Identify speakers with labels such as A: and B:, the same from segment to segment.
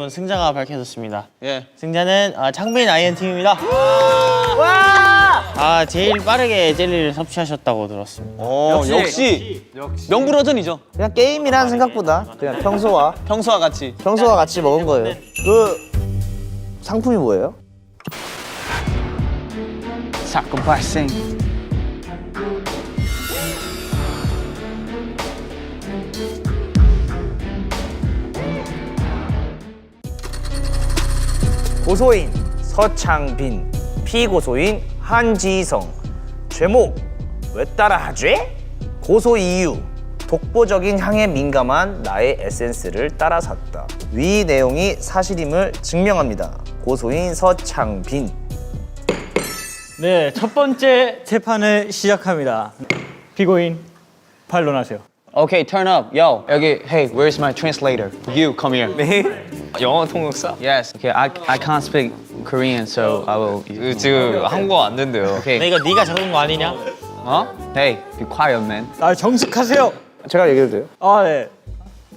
A: 여러분 승자가 밝혀졌습니다.
B: 예.
A: 승자는 창빈 아이언 팀입니다. 제일 빠르게 젤리를 섭취하셨다고 들었습니다.
B: 역시 명불허전이죠.
C: 그냥 게임이라는 생각보다 그냥 평소와
B: 평소와
C: 같이 먹은 거예요. 그 상품이 뭐예요?
D: 사건 발생.
C: 고소인 서창빈, 피고소인 한지성. 제목 왜 따라하지? 고소 이유 독보적인 향에 민감한 나의 에센스를 따라 샀다. 위 내용이 사실임을 증명합니다. 고소인 서창빈.
E: 네, 첫 번째 재판을 시작합니다. 피고인 반론하세요.
D: Okay, turn up. Yo, 여기, hey, where's my translator?
B: You come here.
D: Me? 영어 통역사? Yes. Okay, I can't speak Korean, so I will.
B: 지금 한국어 안 된대요.
D: Okay.
A: 근데 이거 네가 적은 거 아니냐?
D: Hey, be quiet, man.
E: 정숙하세요.
C: 제가 얘기해도 돼요?
E: 네.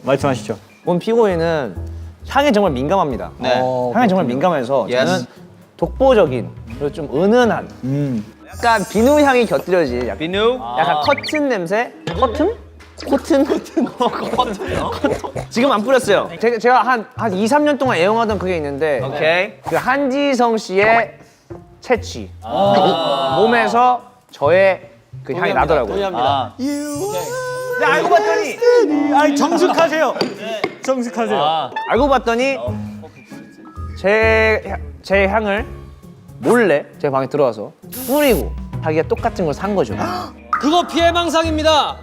E: 말씀하시죠.
C: 본 피고인은 향에 정말 민감합니다.
D: 네.
C: 향에 정말 민감해서
D: Yes.
C: 저는 독보적인 그리고 좀 은은한 약간 비누 향이 곁들여진 약간,
D: 비누?
C: 약간 커튼 냄새? 커튼? 코튼? 지금 안 뿌렸어요. 제가 한 2, 3년 동안 애용하던 그게 있는데
D: 오케이.
C: 그 한지성 씨의 채취 몸에서 저의 그 향이 나더라고요. 알고 봤더니
E: 정숙하세요. 정숙하세요.
C: 알고 봤더니 제 향을 몰래 제 방에 들어와서 뿌리고 자기가 똑같은 걸 산 거죠.
B: 그거 피해망상입니다.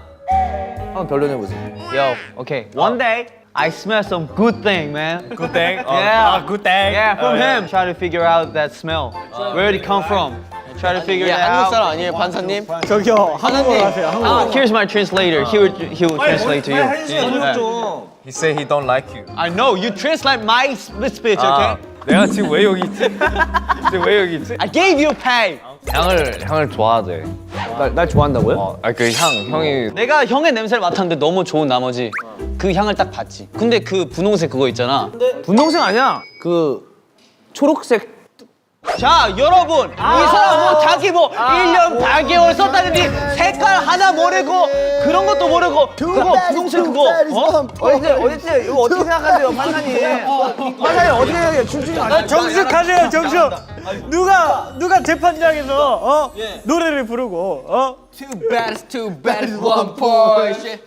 C: 한번 변론해보세요.
D: Yo, okay. One day, I smell some good thing, man.
E: Good thing.
D: Yeah.
E: good thing.
D: Yeah, from him. Try to figure out that smell. Where did it come from? Try to figure that
B: 한국
D: out.
B: 사람 아니에요, 판사님?
E: 저기요, 한국어로 하세요. 한국어.
D: Here's my translator. He will translate to you.
F: He said he don't like you.
D: I know. You translate my speech, okay?
F: 내가 지금 왜 여기 있지? 지금 왜 여기 있지?
D: I gave you pay.
F: 향을 좋아하대.
C: 날 좋아한다고요?
F: 형이
D: 내가 형의 냄새를 맡았는데 너무 좋은 나머지 그 향을 딱 봤지. 근데 그 분홍색 그거 있잖아.
C: 분홍색 아니야? 그 초록색.
D: 자, 여러분. 이 사람 뭐 자기 뭐 1년 8개월 썼다는데 색깔 하나 모르고 그런 것도 모르고 그거 분홍색 그거.
C: 어딨지? 이거 어떻게 생각하세요, 판사님? 판사님 어떻게 생각해요? 춤추지 마세요.
E: 정숙하세요, 정숙. 누가 재판장에서 노래를 부르고
B: Two bad, one Porsche.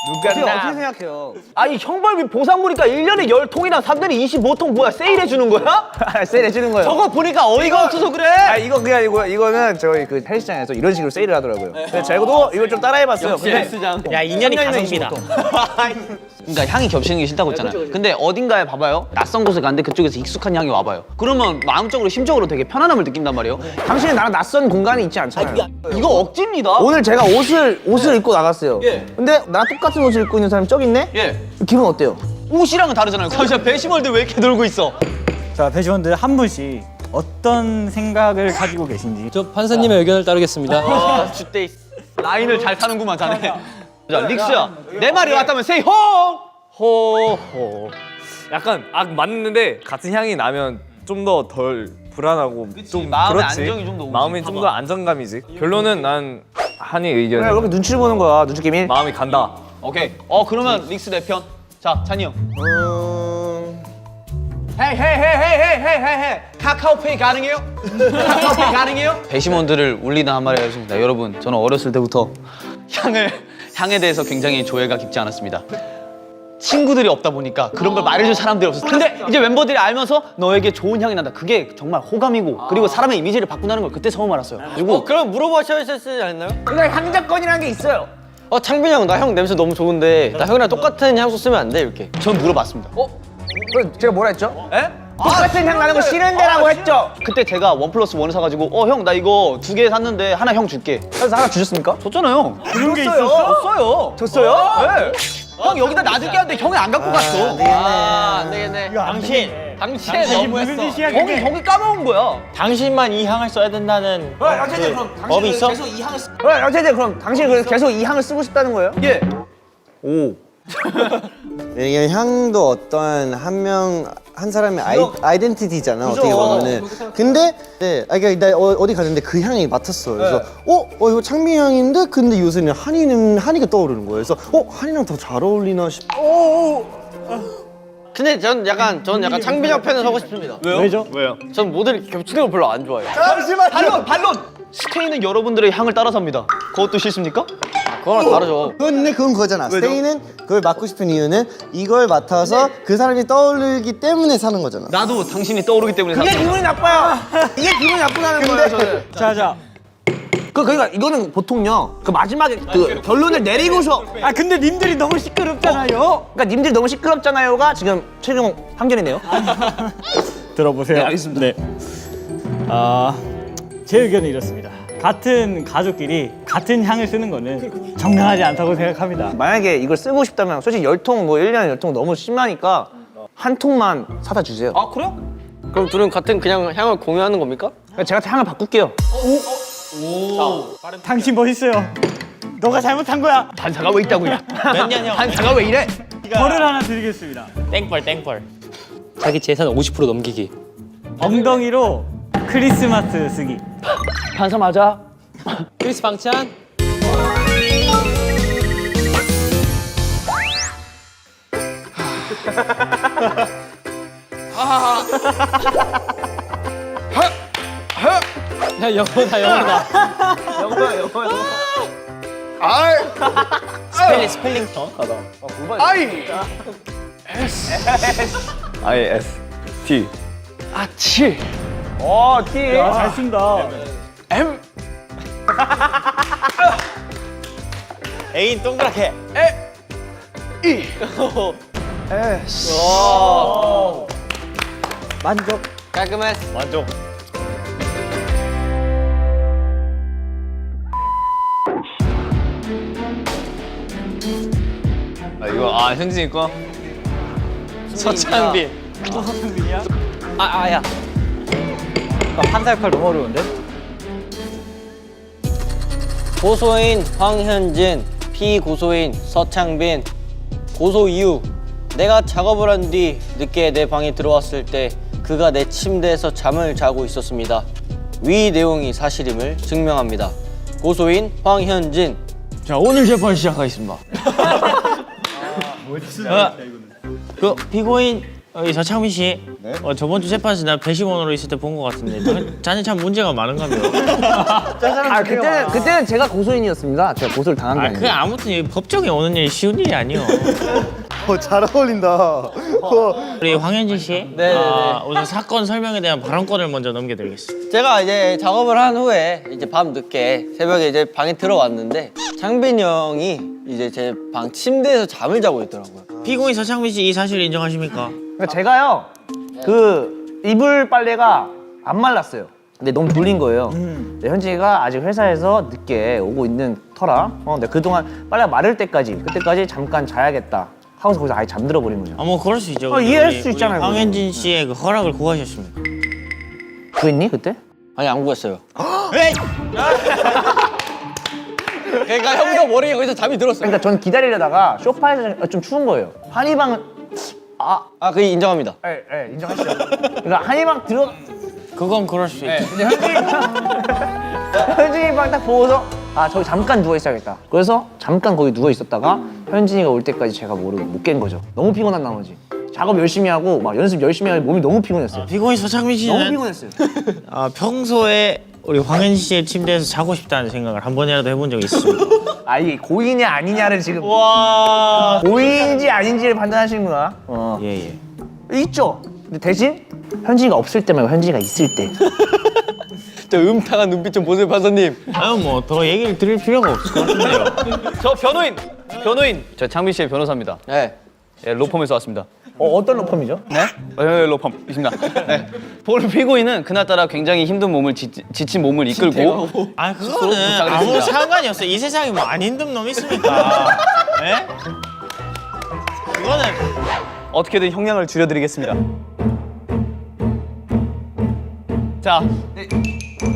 C: 어떻게 생각해요?
D: 아니 형벌비 보상물이니까 1년에 10통이랑 3년에 25통 뭐야 세일해주는 거야?
C: 세일해주는 거예요.
D: 저거 보니까 어이가 없어서 그래.
C: 이거 그게 아니고요. 이거는 저희 그 헬스장에서 이런 식으로 세일을 하더라고요. 근데 저도 이걸 좀 따라해봤어요.
A: 야 2년이 가성비다.
D: 그러니까 향이 겹치는 게 싫다고 했잖아요. 근데 어딘가에 봐봐요. 낯선 곳에 갔는데 그쪽에서 익숙한 향이 와봐요. 그러면 마음적으로 심적으로 되게 편안함을 느낀단 말이에요.
C: 당신은 나랑 낯선 공간에 있지 않잖아요.
D: 이거 억지입니다.
C: 오늘 제가 옷을 입고 나갔어요. 근데 나랑 똑같은 옷을 입고 있는 사람이 저기 있네?
D: 예.
C: 기분 어때요?
D: 옷이랑은 다르잖아요. 진짜 배심원들 왜 이렇게 놀고 있어?
E: 자, 배심원들 한 분씩 어떤 생각을 가지고 계신지.
B: 저 판사님의 의견을 따르겠습니다.
D: 주대 라인을 잘 타는구만 자네. 자, 릭스야. 내 말이 왔다면 say 호!
F: 호호. 약간 맞는데 같은 향이 나면 좀 더 덜 불안하고 좀
D: 마음의
F: 그렇지.
D: 안정이 좀더 오지.
F: 마음이 좀 더 안정감이지. 결론은 난 한이
C: 왜
F: 의견.
C: 이렇게 눈치를 보는 거야, 눈치 게임?
F: 마음이 간다.
D: 오케이. 그러면 릭스 내 편. 자, 찬이 형. 헤이. 카카오페이 가능해요? 카카오페이 가능해요? 배심원들을 울리는 한 마디 해주십니다. 여러분, 저는 어렸을 때부터 향에 대해서 굉장히 조예가 깊지 않았습니다. 친구들이 없다 보니까 그런 걸 말해줄 사람들이 없었어. 근데 이제 멤버들이 알면서 너에게 좋은 향이 난다. 그게 정말 호감이고 그리고 사람의 이미지를 바꾼다는 걸 그때 처음 알았어요. 그리고
B: 그럼 물어보셨지 않나요?
C: 그러니까 향작권이라는 게 있어요.
B: 창빈이 형, 나 형 냄새 너무 좋은데 나 형이랑 똑같은 향수 쓰면 안 돼? 이렇게.
D: 전 물어봤습니다.
C: 그럼 제가 뭐라 했죠? 똑같은 향 나는 거 싫은데라고 했죠?
D: 그때 제가 1+1을 사가지고 형 나 이거 2개 샀는데 하나 형 줄게.
C: 그래서 하나 주셨습니까?
D: 줬잖아요.
E: 그런 게 있었어?
D: 줬어요.
C: 줬어요?
D: 네. 형 여기다 놔줄게 하는데 형이 안 갖고 갔어.
B: 안 되겠네.
A: 당신
B: 당신
A: 무슨 짓이야
D: 형이 까먹은 거야.
A: 당신만 이 향을 써야 된다는 법이 있어?
C: 어쨌든 그럼 당신이 계속 이 향을 쓰고 싶다는 거예요?
D: 예.
C: 오.
G: 왜냐면 향도 어떠한 한 사람의 아이덴티티잖아 어떻게 보면은. 근데 그러니까 나 어디 갔는데 그 향이 맡았어. 그래서 이거 창빈 향인데 근데 요새는 한이가 떠오르는 거예요. 그래서 한이랑 더 잘 어울리나
B: 근데 전 약간 창빈 형 편에 서고 싶습니다.
C: 왜죠?
F: 왜요?
B: 전 모델이 겹치는 걸 별로 안 좋아해요.
D: 반론! 스테이는 여러분들의 향을 따라삽니다. 그것도 싫습니까?
B: 그거랑 다르죠.
G: 근데 그건 그거잖아. 스테이는 그걸 맡고 싶은 이유는 이걸 맡아서 그 사람이 떠오르기 때문에 사는 거잖아.
D: 나도 당신이 떠오르기 때문에
C: 그게 기분이 나빠요. 이게 기분이 나쁘다는 거예요, 저는.
E: 자자.
C: 그러니까 이거는 보통요. 그 마지막에 그 결론을 내리고서
E: 아 근데 님들이 너무 시끄럽잖아요.
C: 그러니까 님들이 너무 시끄럽잖아요가 지금 최종 판결이네요.
E: 들어보세요. 네, 알겠습니다. 네. 제 의견은 이렇습니다. 같은 가족끼리 같은 향을 쓰는 거는 정당하지 않다고 생각합니다.
C: 만약에 이걸 쓰고 싶다면 솔직히 10통 뭐 1년에 10통 너무 심하니까 한 통만 사다 주세요.
B: 아 그래요? 그럼 둘은 같은 그냥 향을 공유하는 겁니까?
C: 제가 향을 바꿀게요.
E: 당신 멋있어요. 너가 잘못한 거야.
C: 반사가 왜 있다고요?
A: 몇 년 형?
C: 반사가 왜 이래?
E: 벌을 하나 드리겠습니다.
A: 땡벌.
H: 자기 재산 50% 넘기기.
E: 엉덩이로 크리스마스 쓰기.
C: 반사 맞아.
H: 크리스 방찬. 야 영어다.
A: 스펠링 정확하다.
F: IST.
E: 잘 쓴다.
A: 애인 동그랗게.
E: 만족.
B: 깔끔했어.
A: 만족.
F: 이거 현진이 거.
A: 서창빈.
E: 또 서창빈이야?
C: 야.
E: 판사역할 너무 어려운데?
B: 고소인 황현진, 피고소인 서창빈. 고소 이유: 내가 작업을 한 뒤 늦게 내 방에 들어왔을 때 그가 내 침대에서 잠을 자고 있었습니다. 위 내용이 사실임을 증명합니다. 고소인 황현진.
A: 자, 오늘 재판 시작하겠습니다. 그 피고인 서창민 씨, 저번 주 재판에서 나 배심원으로 있을 때 본 것 같은데 자네 참 문제가 많은가요?
C: 그때는 제가 고소인이었습니다. 제가 고소를 당한 게
A: 아,
C: 아니에요.
A: 그 아무튼 이 법정에 오는 일이 쉬운 일이 아니요.
G: 잘 어울린다.
A: 우리 황현진 씨, 우선 사건 설명에 대한 발언권을 먼저 넘겨드리겠습니다.
B: 제가 이제 작업을 한 후에 이제 밤 늦게 새벽에 이제 방에 들어왔는데 창빈 형이 이제 제 방 침대에서 잠을 자고 있더라고요.
A: 피고인 서창민 씨 이 사실 인정하십니까?
C: 그러니까 제가요 그 이불 빨래가 안 말랐어요. 근데 너무 졸린 거예요. 근데 현진이가 아직 회사에서 늦게 오고 있는 터라 근데 그동안 빨래가 마를 때까지 그때까지 잠깐 자야겠다 하고서 거기서 아예 잠들어 버린 거죠.
A: 뭐 그럴 수 있죠.
C: 이해할 수 있잖아요,
A: 황현진 씨의 그 허락을 구하셨습니다.
C: 구했니 그때?
B: 아니 안 구했어요. 그러니까 형도 모르게 거기서 잠이 들었어요.
C: 그러니까 전 기다리려다가 소파에서 좀 추운 거예요. 한이방은
B: 그게 인정합니다.
C: 예, 인정하시죠. 그러니까 한이방 들어
A: 그건 그럴 수 있죠.
C: 현진이 방 딱 보고서 저기 잠깐 누워 있어야겠다. 그래서 잠깐 거기 누워 있었다가 현진이가 올 때까지 제가 모르고 못 깬 거죠. 너무 피곤한 나머지 작업 열심히 하고 막 연습 열심히 하고 몸이 너무 피곤했어요.
A: 피고인 서창민
C: 너무
A: 씨는
C: 피곤했어요.
A: 평소에 우리 황현진 씨의 침대에서 자고 싶다는 생각을 한 번이라도 해본 적이 있습니까?
C: 이게 고의냐 아니냐를 지금
A: 와.
C: 고의인지 아닌지를 판단하시는구나.
A: 예.
C: 있죠. 근데 대신 현진이가 없을 때 말고 현진이가 있을 때.
B: 저 음탕한 눈빛 좀 보세요, 판사님.
A: 뭐 더 얘기를 드릴 필요가 없을 것 같은데요.
D: 저 변호인. 저 창빈 씨의 변호사입니다.
B: 네.
D: 예, 로펌에서 왔습니다.
C: 어떤 로펌이죠?
D: 네? 로펌 있습니다. 네. 볼 피고인은 그날따라 굉장히 힘든 몸을 지친 몸을 이끌고
A: 아 그거는
D: 도착을
A: 아무
D: 했습니다.
A: 상관이 없어요. 이 세상에 뭐 안 힘든 놈 있습니까? 예? 그거는
D: 어떻게든 형량을 줄여드리겠습니다. 자,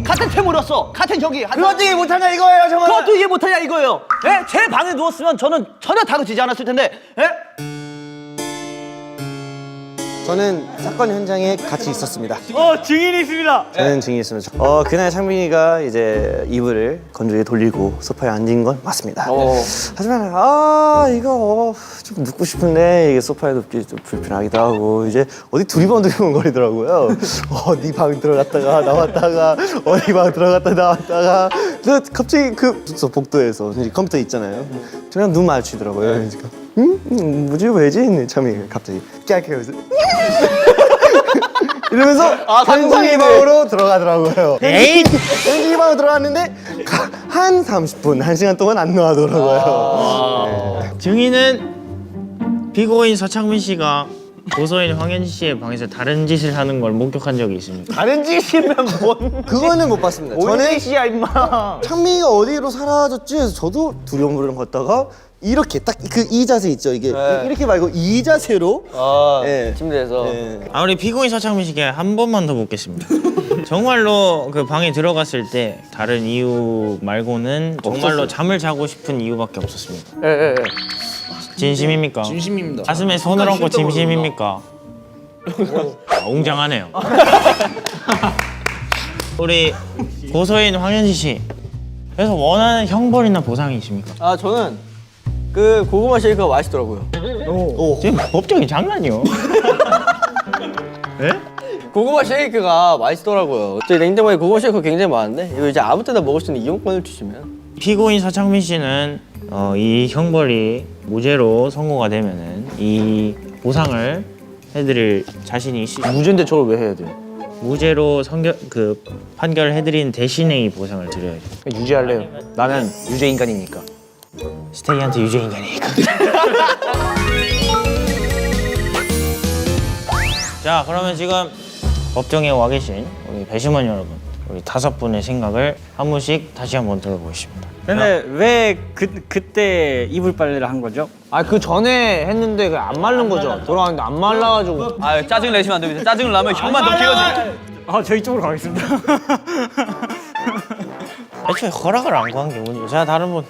C: 같은 팀으로서 같은 경기
G: 그것도 이해 못하냐 이거예요 정말.
C: 그것도 이해 못하냐 이거예요. 예? 제 방에 누웠으면 저는 전혀 다루지지 않았을 텐데. 예?
G: 저는 사건 현장에 같이 있었습니다.
E: 증인이 있습니다.
G: 저는 증인이었습니다. 그날 창빈이가 이제 이불을 건조기에 돌리고 소파에 앉은 건 맞습니다. 하지만 이거 좀 눕고 싶은데 이게 소파에 눕기 좀 불편하기도 하고 이제 어디 두리번두리번거리더라고요. 어디 방 들어갔다가 나왔다가 어디 방 들어갔다 나왔다가 갑자기 그 숙소 복도에서 이제 컴퓨터 있잖아요. 저랑 눈 마주치더라고요. 뭐지 왜지? 참 갑자기 깨알깨면서 이러면서 현진이 방으로 들어가더라고요. 현진이 방으로 들어갔는데 한 30분, 1시간 동안 안 나와더라고요.
A: 증인은 피고인 서창민 씨가 고소인 황현진 씨의 방에서 다른 짓을 하는 걸 목격한 적이 있습니까?
C: 다른 짓이면 뭔?
G: 그거는 못 봤습니다.
C: 저는 짓이야 임마.
G: 창민이가 어디로 사라졌지? 해서 저도 두려움으로 갔다가 이렇게 딱 이 자세 있죠. 이게 이렇게 말고 이 자세로
B: 침대에서.
A: 우리 피고인 서창민 씨께 한 번만 더 묻겠습니다. 정말로 그 방에 들어갔을 때 다른 이유 말고는 정말로 잠을 자고 싶은 이유밖에 없었습니까?
C: 예.
A: 진심입니까?
I: 진심입니다.
A: 가슴에 손을 얹고 진심입니까? 웅장하네요. 우리 고소인 황현지 씨, 그래서 원하는 형벌이나 보상이 있습니까?
B: 저는 그 고구마 쉐이크가 맛있더라고요.
A: 지금 법적인 장난이요. 네?
B: 고구마 쉐이크가 맛있더라고요. 저희 냉장고에 고구마 쉐이크 굉장히 많은데 이거 이제 아무 때나 먹을 수 있는 이용권을 주시면.
A: 피고인 서창민 씨는 이 형벌이 무죄로 선고가 되면은 이 보상을 해드릴 자신이 있으시죠?
C: 무죄인데 저걸 왜 해야 돼요?
A: 무죄로 판결을 해드린 대신에 이 보상을 드려야죠.
C: 유죄할래요. 나는 유죄 인간이니까.
A: 스테이한테 유죄 인간이니까. 자, 그러면 지금 법정에 와 계신 우리 배심원 여러분, 우리 5분의 생각을 한 분씩 다시 한번 들어보겠습니다.
E: 근데 왜 그때 이불 빨래를 한 거죠?
C: 그 전에 했는데 그 안 마른 거죠. 돌아왔는데 안 말라가지고.
D: 짜증을 내시면 안 됩니다. 짜증을 나면 혀만 더 길어져.
E: 저희 쪽으로 가겠습니다.
A: 애초에 허락을 안 구한 게 문제죠. 자, 다른 분.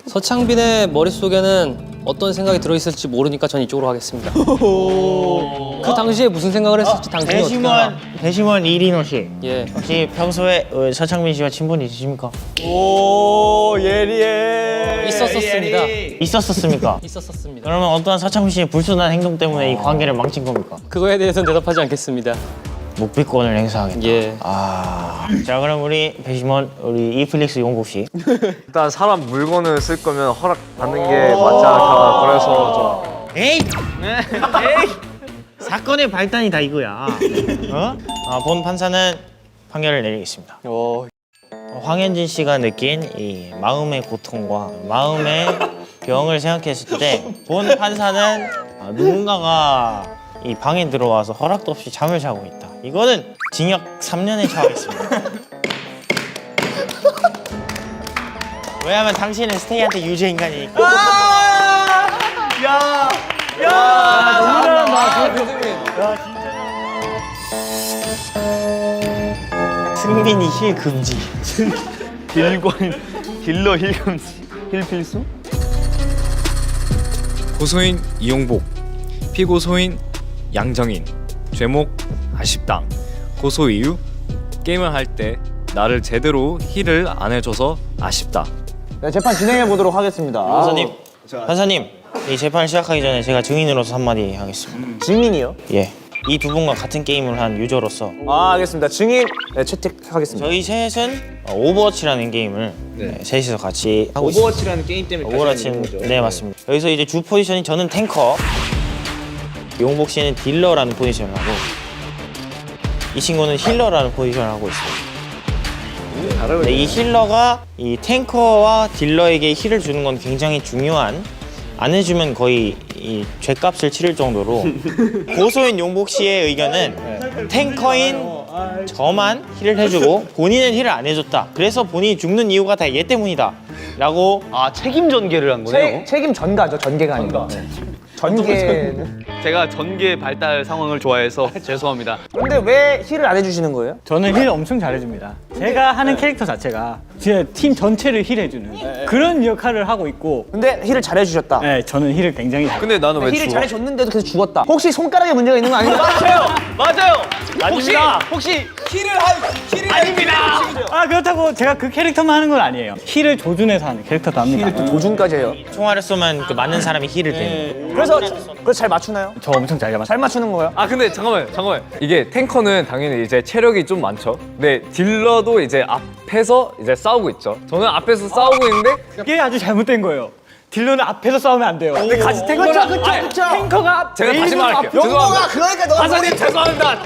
H: 서창빈의 머릿속에는 어떤 생각이 들어있을지 모르니까 전 이쪽으로 하겠습니다. 그 당시에 무슨 생각을 했을지 당신이 어떻게 알아?
A: 배심원 이리노 씨.
H: 예.
A: 혹시 평소에 서창민 씨와 친분이 있으십니까?
B: 오 예리해.
H: 있었었습니다.
A: 있었습니까?
H: 있었습니다.
A: 그러면 어떠한 서창민 씨의 불순한 행동 때문에 이 관계를 망친 겁니까?
H: 그거에 대해서는 대답하지 않겠습니다.
A: 묵비권을 행사하겠다.
H: 예.
A: 자, 그럼 우리 배심원 우리 이플릭스 용국 씨.
F: 일단 사람 물건을 쓸 거면 허락 받는 게 맞지 않을까. 그래서
A: 에이! 사건의 발단이 다 이거야. 본 판사는 판결을 내리겠습니다. 황현진 씨가 느낀 이 마음의 고통과 마음의 병을 생각했을 때 본 판사는 누군가가 이 방에 들어와서 허락도 없이 잠을 자고 있다. 이거는 징역 3년에 처하겠습니다. 왜냐하면 당신은 스테이한테 유죄 인간이니까. 승민이 힐 금지.
F: 딜러 힐 금지. 힐 필수? 고소인 이용복, 피고소인 양정인, 죄목 아쉽다. 고소 이유 게임을 할 때 나를 제대로 힐을 안 해줘서 아쉽다.
C: 재판 진행해 보도록 하겠습니다.
A: 판사님, 이 재판 시작하기 전에 제가 증인으로서 한마디 하겠습니다.
C: 증인이요?
A: 예. 이 두 분과 같은 게임을 한 유저로서
C: 알겠습니다. 증인 채택하겠습니다.
A: 저희 셋은 오버워치라는 게임을 셋이서 같이 하고 있습니다.
I: 오버워치라는 게임 때문에
A: 오버워치, 네 맞습니다. 여기서 이제 주 포지션이 저는 탱커, 용복 씨는 딜러라는 포지션을 하고 이 친구는 힐러라는 포지션을 하고 있어요. 네, 이 힐러가 이 탱커와 딜러에게 힐을 주는 건 굉장히 중요한, 안 해주면 거의 이 죗값을 치를 정도로 고소인 용복 씨의 의견은 탱커인 저만 힐을 해주고 본인은 힐을 안 해줬다. 그래서 본인이 죽는 이유가 다 얘 때문이다 라고
D: 책임 전개를 한 거네요.
C: 책임 전가죠. 전개가 아니고. 전개는.
D: 제가 전개 발달 상황을 좋아해서 죄송합니다.
C: 근데 왜 힐을 안 해주시는 거예요?
E: 저는 힐 엄청 잘해줍니다. 제가 하는 캐릭터 자체가 진짜 팀 전체를 힐해주는 그런 역할을 하고 있고,
C: 근데 힐을 잘해주셨다.
E: 네, 저는 힐을 굉장히 잘.
D: 근데 나는 왜
C: 힐을
D: 죽어?
C: 잘해줬는데도 계속 죽었다. 혹시 손가락에 문제가 있는 거 아닌가?
D: 맞아요.
E: 아닙니다.
D: 혹시
E: 아, 그렇다고 제가 그 캐릭터만 하는 건 아니에요. 힐을 조준해서 하는 캐릭터도 합니다.
C: 도중까지 해요.
A: 총알을 쏘면 그 맞는 사람이 힐을 때리는
C: 그래서 잘 맞추나요?
E: 저 엄청 잘 잡았어요.
C: 잘 맞추는 거예요?
F: 아 근데 잠깐만 이게 탱커는 당연히 이제 체력이 좀 많죠. 근데 딜러도 이제 앞에서 이제 싸우고 있죠. 저는 앞에서 싸우고 있는데
E: 이게 아주 잘못된 거예요. 딜러는 앞에서 싸우면 안 돼요. 근데 같이 탱커가 탱커가
F: 제가 다시 말할게요.
C: 영호가 그러니까 너
F: 하사님 죄송합니다.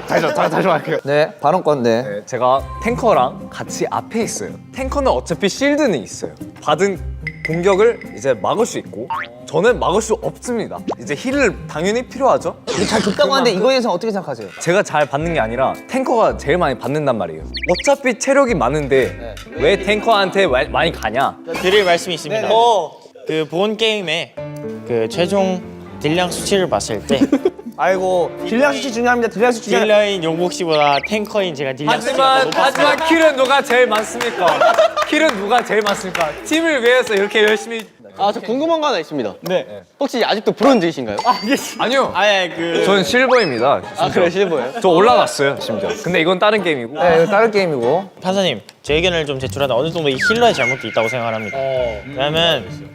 F: 다시 말할게요.
C: 네, 발언권 네.
F: 네, 제가 탱커랑 같이 앞에 있어요. 탱커는 어차피 실드는 있어요. 받은 공격을 이제 막을 수 있고 저는 막을 수 없습니다. 이제 힐을 당연히 필요하죠.
C: 근데 잘 줬다고 하는데 이거에 대해서 어떻게 생각하세요?
F: 제가 잘 받는 게 아니라 탱커가 제일 많이 받는단 말이에요. 어차피 체력이 많은데 왜 탱커한테 많이 가냐?
A: 드릴 말씀이 있습니다. 그 본 게임에 그 최종 딜량 수치를 봤을 때
C: 아이고 딜량 수치 중요합니다. 딜량 수치 중요합니다.
A: 딜러인 용복 씨보다 탱커인 제가 딜량 수치가 더
F: 하지만 킬은 누가 제일 많습니까? 킬은 누가 제일 많습니까? 팀을 위해서 이렇게 열심히
B: 아, 저 궁금한 거 하나 있습니다.
E: 네.
B: 혹시 아직도 브론즈이신가요?
F: 아니요.
A: 아예 그
F: 저는 실버입니다.
B: 아, 그래, 실버예요?
F: 저 올라갔어요, 심지어. 근데 이건 다른 게임이고.
C: 네, 이거 다른 게임이고.
A: 판사님 제 의견을 좀 제출하다 어느 정도 이 힐러의 잘못도 있다고 생각을 합니다. 왜냐면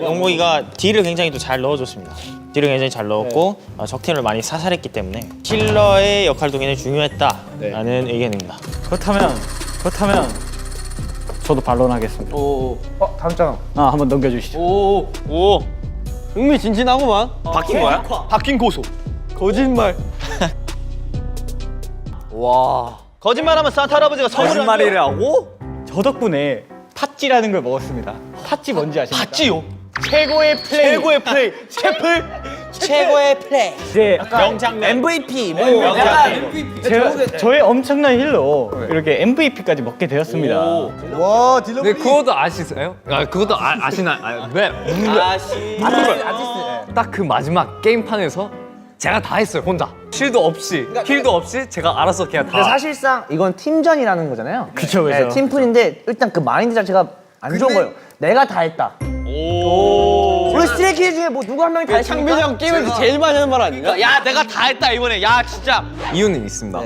A: 용복이가 딜을 굉장히 또 잘 넣어줬습니다. 딜을 굉장히 잘 넣었고 적팀을 많이 사살했기 때문에 힐러의 역할도 굉장히 중요했다라는 의견입니다.
E: 그렇다면 저도 반론하겠습니다.
C: 다음 장.
E: 한번 넘겨주시죠.
B: 오. 흥미진진하구만.
D: 바뀐 거야? 바뀐 고소.
B: 거짓말.
F: 와.
B: 거짓말하면 산타 할아버지가 선물을
F: 거짓말이라고?
E: 저 덕분에 팥찌라는 걸 먹었습니다. 팥찌 뭔지 아십니까?
B: 팥찌요?
E: 최고의 플레이.
A: 최고의 플레이.
E: 이제
A: 명장면.
C: MVP.
E: 저의 엄청난 힐로 이렇게 MVP까지 먹게 되었습니다.
C: 와 딜러.
F: 네, 그것도 아시세요? 아, 그것도 아시나? 네.
C: 아티스트.
F: 딱 그 마지막 게임판에서 제가 다 했어요, 혼자. 킬도 없이 제가 알아서 그냥
C: 근데
F: 다.
C: 사실상 이건 팀전이라는 거잖아요.
E: 그쵸.
C: 네, 팀플인데 일단 그 마인드 자체가 안 좋은 거예요. 내가 다 했다. 우리 스트레이키즈 중에 뭐 누구 한 명이 다 했습니까?
B: 창빈이 형 게임에서 제일 많이 하는 말 아닌가? 야, 내가 다 했다 이번에. 야, 진짜.
F: 이유는 있습니다.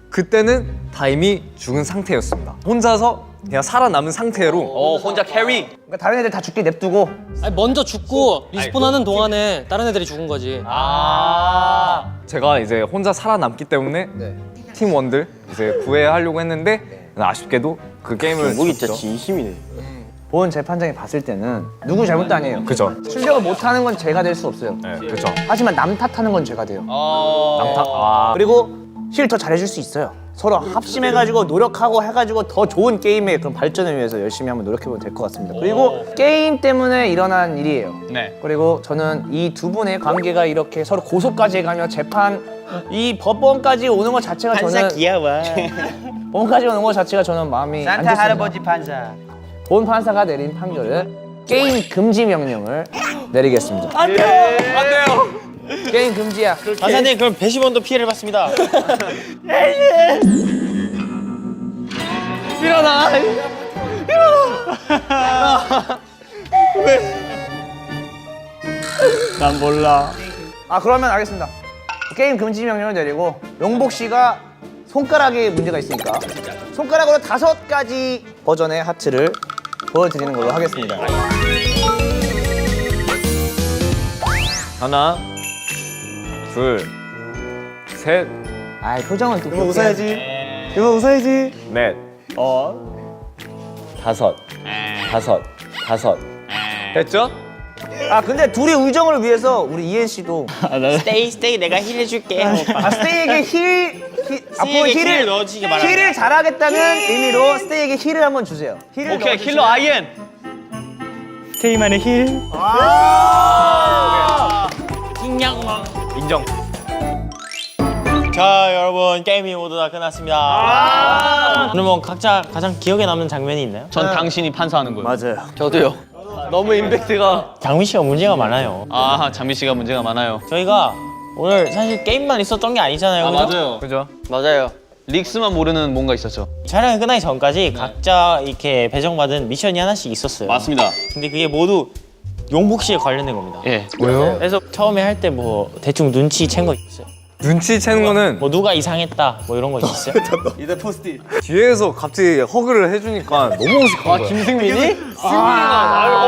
F: 그때는 다 이미 죽은 상태였습니다. 혼자서 그냥 살아남은 상태로
D: 혼자 캐리.
C: 그러니까 다른 애들 다 죽게 냅두고
H: 아니, 먼저 죽고 리스폰하는 동안에 다른 애들이 죽은 거지.
F: 제가 이제 혼자 살아남기 때문에 팀원들 이제 구해하려고 했는데 아쉽게도 그 게임을
B: 목이 진짜
F: 졌죠.
B: 진심이네.
C: 본 재판장이 봤을 때는 누구 잘못도 아니에요.
F: 그죠.
C: 출력을 못하는 건 제가 될 수 없어요.
F: 네, 그죠.
C: 하지만 남 탓하는 건 제가 돼요.
F: 남타.
C: 그리고 힐 더 잘해줄 수 있어요. 서로 합심해가지고 노력하고 해가지고 더 좋은 게임의 그런 발전을 위해서 열심히 한번 노력해보면 될 것 같습니다. 그리고 게임 때문에 일어난 일이에요.
D: 네.
C: 그리고 저는 이 두 분의 관계가 이렇게 서로 고소까지 가며 재판 이 법원까지 오는 것 자체가 저는
A: 귀여워.
C: 법원까지 오는 것 자체가 저는 마음이 안 좋습니다.
A: 판사.
C: 본 판사가 내린 판결은 게임 금지 명령을 내리겠습니다.
F: 안 돼요.
C: 게임 금지야.
A: 판사님 그럼 배심원도 피해를 받습니다.
E: 난 몰라.
C: 그러면 알겠습니다. 게임 금지 명령을 내리고 용복 씨가 손가락에 문제가 있으니까 손가락으로 5가지 버전의 하트를 보여드리는 걸로 하겠습니다.
F: 하나, 둘, 셋,
C: 표정은 또
A: 웃어야지.
C: 이거 웃어야지.
F: 넷, 다섯. 됐죠?
C: 근데 둘이 의정을 위해서 우리 이엔 씨도
A: 스테이 내가 힐 해줄게.
C: 스테이에게 앞으로
A: 힐을 넣어주시기 바랍니다.
C: 힐을 잘하겠다는 의미로 스테이에게 힐을 한번 주세요. 힐을
D: 오케이,
C: 넣어주시면-
D: 킬러 아이엔.
E: 스테이만의 힐.
F: 인정.
A: 자 여러분 게임이 모두 다 끝났습니다. 오늘 뭐 각자 가장 기억에 남는 장면이 있나요?
D: 전 당신이 판사하는 거예요.
C: 맞아요.
B: 저도요. 너무 임팩트가.
A: 장민 씨가 문제가 많아요.
D: 아, 장미 씨가 문제가 많아요.
A: 저희가 오늘 사실 게임만 있었던 게 아니잖아요. 그죠?
D: 맞아요.
F: 그죠?
B: 맞아요.
D: 릭스만 모르는 뭔가 있었죠.
A: 촬영이 끝나기 전까지 각자 이렇게 배정받은 미션이 하나씩 있었어요.
D: 맞습니다.
A: 근데 그게 모두 용복 씨에 관련된 겁니다.
D: 예.
F: 왜요?
A: 그래서 처음에 할 때 뭐 대충 눈치챈 거 있어요?
F: 눈치 채는 거는
A: 뭐 누가 이상했다 뭐 이런 거 있었어요?
F: 뒤에서 갑자기 허그를 해주니까 너무 어색한 거야.
B: 김승민이?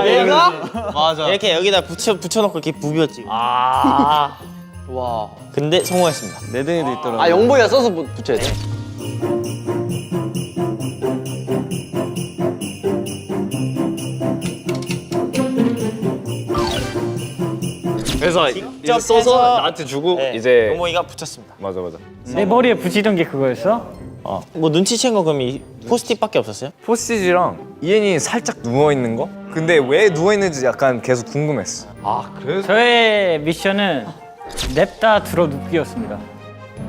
A: 얘가
D: 맞아.
A: 이렇게 여기다 붙여놓고 이렇게 부비었지.
B: 와.
A: 근데 성공했습니다.
G: 내 등에도 있더라고.
B: 아 영보이가 써서 붙여야 돼.
F: 그래서
A: 직접
F: 써서
A: 해서
F: 나한테 주고
A: 네,
F: 이제
A: 용복이가 붙였습니다.
F: 맞아.
E: 내 머리에 붙이던 게 그거였어?
A: 뭐 눈치챈 거 그럼 이 포스트잇밖에 없었어요?
F: 포시지랑 이엔이 살짝 누워 있는 거? 근데 왜 누워 있는지 약간 계속 궁금했어. 아 그래서
E: 저의 미션은 냅다 들어 눕기였습니다.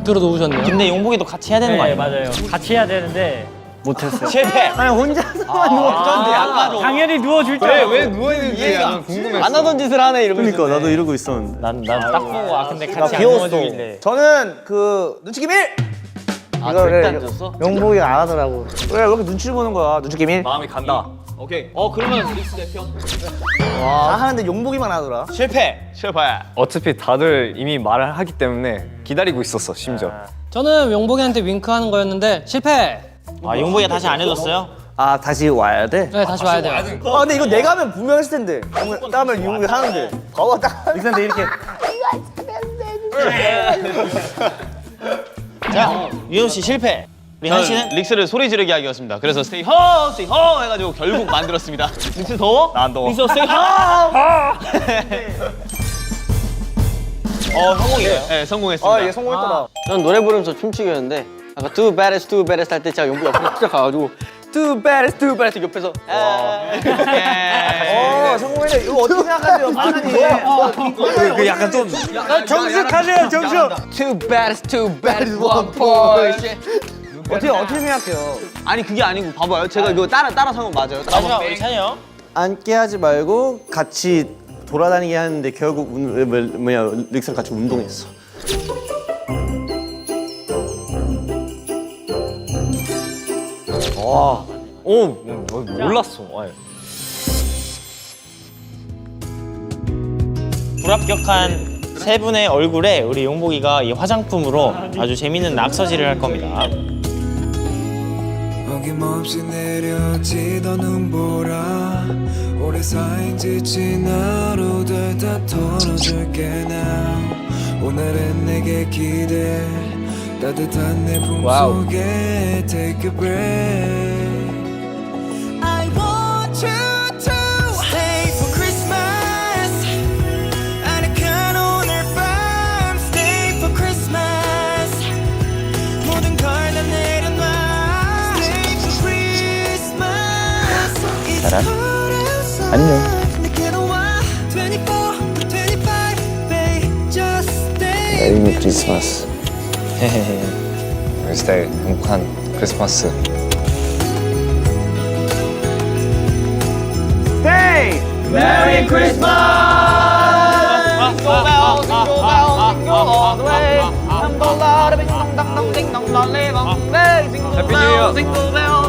H: 들어 놓으셨네요.
A: 근데 용복이도 같이 해야 되는 거
E: 네,
A: 아니에요?
E: 맞아요. 같이 해야 되는데 못했어요.
A: 실패.
C: 아니 혼자서만 누워.
E: 당연히 누워줄 줄
F: 왜 누워 있는지 약간 궁금했어.
B: 안 하던 짓을 하네 이러고.
G: 그러니까 나도 이러고 있었는데.
A: 난 딱 보고 근데 같이 안
C: 귀여웠어.
A: 넣어주길래.
C: 저는 그 눈치 기밀.
B: 절대 안 줬어?
C: 용복이가 안 하더라고. 왜 이렇게 눈치를 보는 거야? 눈치 기밀.
F: 마음이 간다.
D: 오케이. 그러면 릭스 대표.
C: 다 하는데 용복이만 하더라.
A: 실패.
D: 실패.
F: 어차피 다들 이미 말을 하기 때문에 기다리고 있었어 심지어.
H: 저는 용복이한테 윙크하는 거였는데 실패.
A: 아 용복이가 다시 안 해줬어요?
C: 아 다시 와야 돼?
H: 네, 다시 와야 돼요.
C: 근데 이거 내가 하면 분명 했을 텐데. 땀을 용복이 하는데. 봐봐 딱. 이런데 이렇게.
A: 자 유현 씨 실패. 우리 한 씨는
D: 릭스를 소리 지르게 하기였습니다. 그래서 스테이 호 해가지고 결국 만들었습니다. 릭스 더워?
F: 나 안 더워.
D: 릭스 스테이 호.
A: 성공이에요.
D: 네, 성공했습니다.
C: 얘 성공했더라.
B: 전 노래 부르면서 춤추겠는데 아까 two baddest 할 때 제가 용보 옆에 딱 가가지고 two baddest 옆에서
C: 성공했네. 이거 어떻게 생각하세요? 반응이.
F: 그 약간 좀
C: 정숙하세요, 정숙.
B: two baddest one Porsche.
C: 어떻게 생각해요?
D: 아니 그게 아니고 봐봐요. 제가 이거 따라서 한 건 맞아요.
A: 마지막 우리 찬이 형.
G: 앉게 하지 말고 같이 돌아다니게 하는데 결국 릭스랑 같이 운동했어.
F: 몰랐어. 아니.
A: 불합격한 세 분의 얼굴에 우리 용복이가 이 화장품으로 아주 재밌는 낙서질을 할 겁니다.
I: 어김없이 내려지던 눈보라 오래 쌓인 지친 하루들 다 털어줄게 now 오늘은 내게 기대 따뜻한 내 품속에 take a break I want you to stay for Christmas 아늑한 오늘 밤 stay for Christmas 모든 걸 다 내려놔
C: 안녕.
G: 메리 크리스마스.
F: 우리 스타일 행복한 크리스마스.
C: 헤이!
B: Merry Christmas. Jingle bells, jingle bells, jingle all the way. Jingle all the way, ding dong dong ding dong dong, jingle bells, jingle bells.